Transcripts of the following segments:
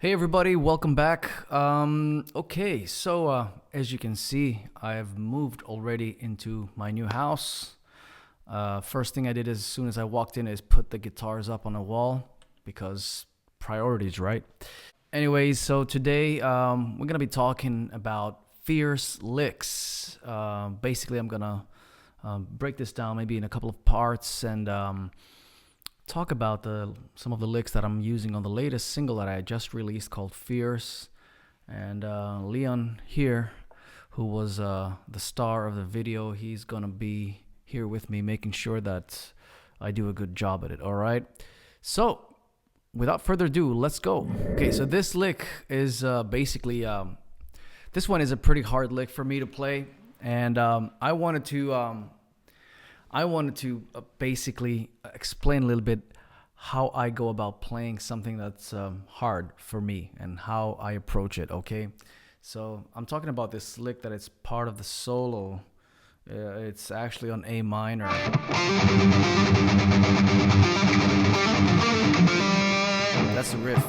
Hey everybody, welcome back. Okay, so as you can see, I've moved already into my new house. First thing I did as soon as I walked in is put the guitars up on the wall because priorities, right? Anyways, so today we're gonna be talking about fierce licks. Basically, I'm gonna break this down maybe in a couple of parts and talk about some of the licks that I'm using on the latest single that I just released called Fierce. And Leon here, who was the star of the video, he's gonna be here with me making sure that I do a good job at it. All right, so without further ado, let's go. Okay, so this lick is basically this one is a pretty hard lick for me to play, and I wanted to basically explain a little bit how I go about playing something that's hard for me and how I approach it, okay? So I'm talking about this lick that it's part of the solo. It's actually on A minor. That's the riff.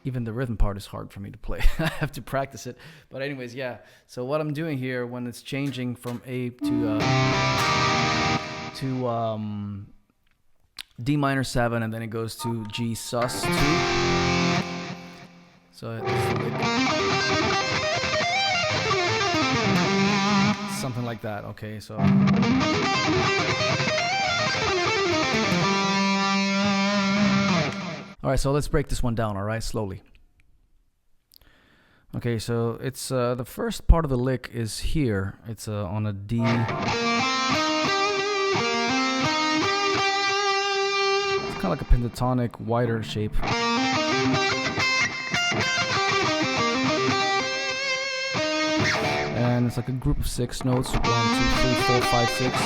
Even the rhythm part is hard for me to play. I have to practice it. But anyways, yeah. So what I'm doing here when it's changing from A to D minor 7 and then it goes to G sus 2. So it's something like that. Okay, so all right, so let's break this one down, all right, slowly. Okay, so it's the first part of the lick is here. It's on a D. It's kind of like a pentatonic, wider shape. And it's like a group of 6 notes. 1, 2, 3, 4, 5, 6.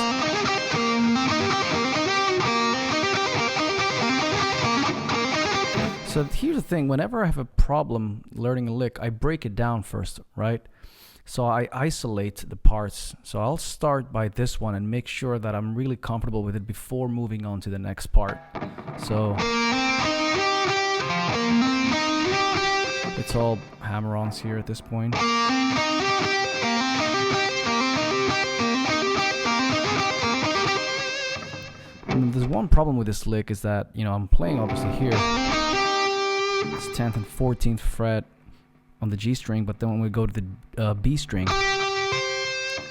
So here's the thing, whenever I have a problem learning a lick, I break it down first, right? So I isolate the parts. So I'll start by this one and make sure that I'm really comfortable with it before moving on to the next part. So it's all hammer-ons here at this point. And there's one problem with this lick is that, I'm playing obviously here. It's 10th and 14th fret on the G string, but then when we go to the B string,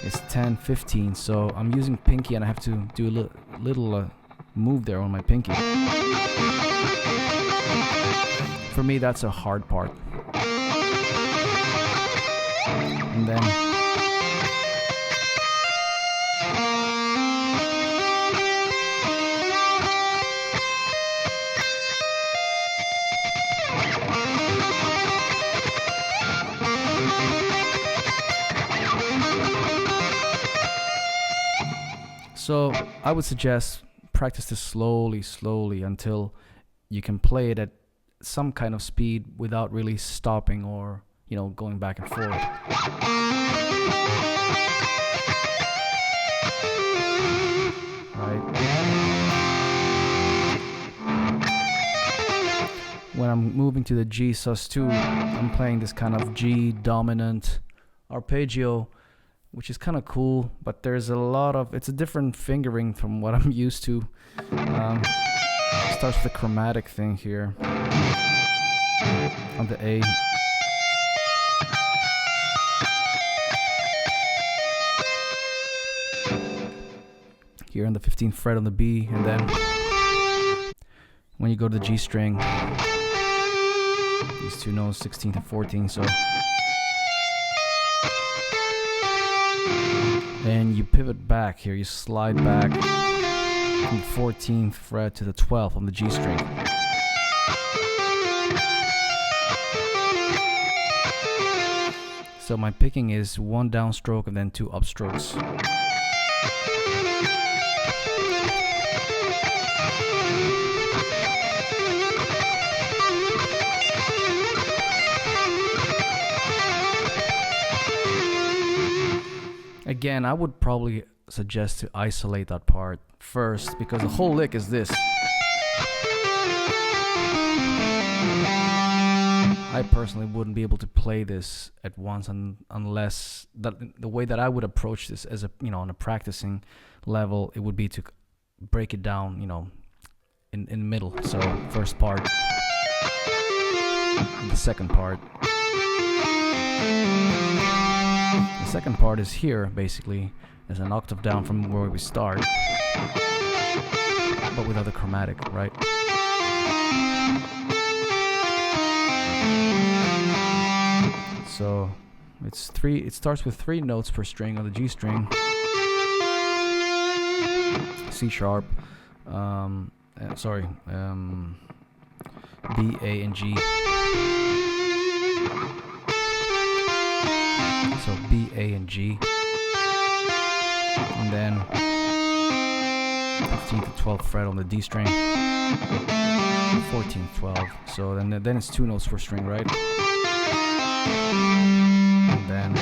it's 10, 15. So I'm using pinky and I have to do a little move there on my pinky. For me, that's a hard part. And then so I would suggest practice this slowly until you can play it at some kind of speed without really stopping or, going back and forth. Right? When I'm moving to the G sus 2, I'm playing this kind of G dominant arpeggio, which is kind of cool, but there's it's a different fingering from what I'm used to. It starts with the chromatic thing here on the A. Here on the 15th fret on the B, and then when you go to the G string, these two notes, 16th and 14th, so. And you pivot back here, you slide back from the 14th fret to the 12th on the G string. So my picking is 1 downstroke and then 2 upstrokes. Again, I would probably suggest to isolate that part first, because the whole lick is this. I personally wouldn't be able to play this at once unless the way that I would approach this as a, on a practicing level, it would be to break it down, in the middle. So first part, and the second part. The second part is here, basically, as an octave down from where we start, but without the chromatic, right? So it starts with 3 notes per string on the G string, C sharp, B, A, and G. So B, A, and G, and then 15th to 12th fret on the D string, 14th, 12th. So then it's 2 notes per string, right? And then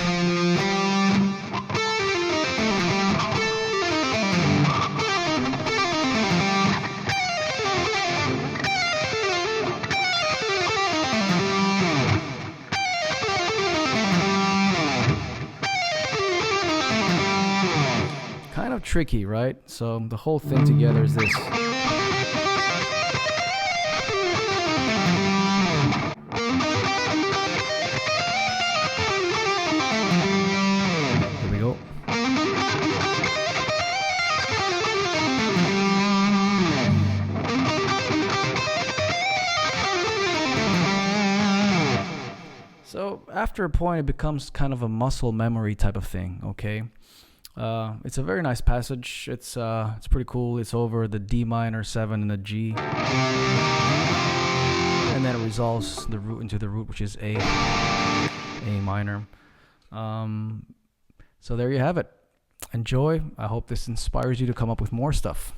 kind of tricky, right? So the whole thing together is this. Here we go. So after a point, it becomes kind of a muscle memory type of thing, okay? It's a very nice passage. It's pretty cool. It's over the D minor 7 and the G, and then it resolves the root into the root, which is A minor. So there you have it. Enjoy. I hope this inspires you to come up with more stuff.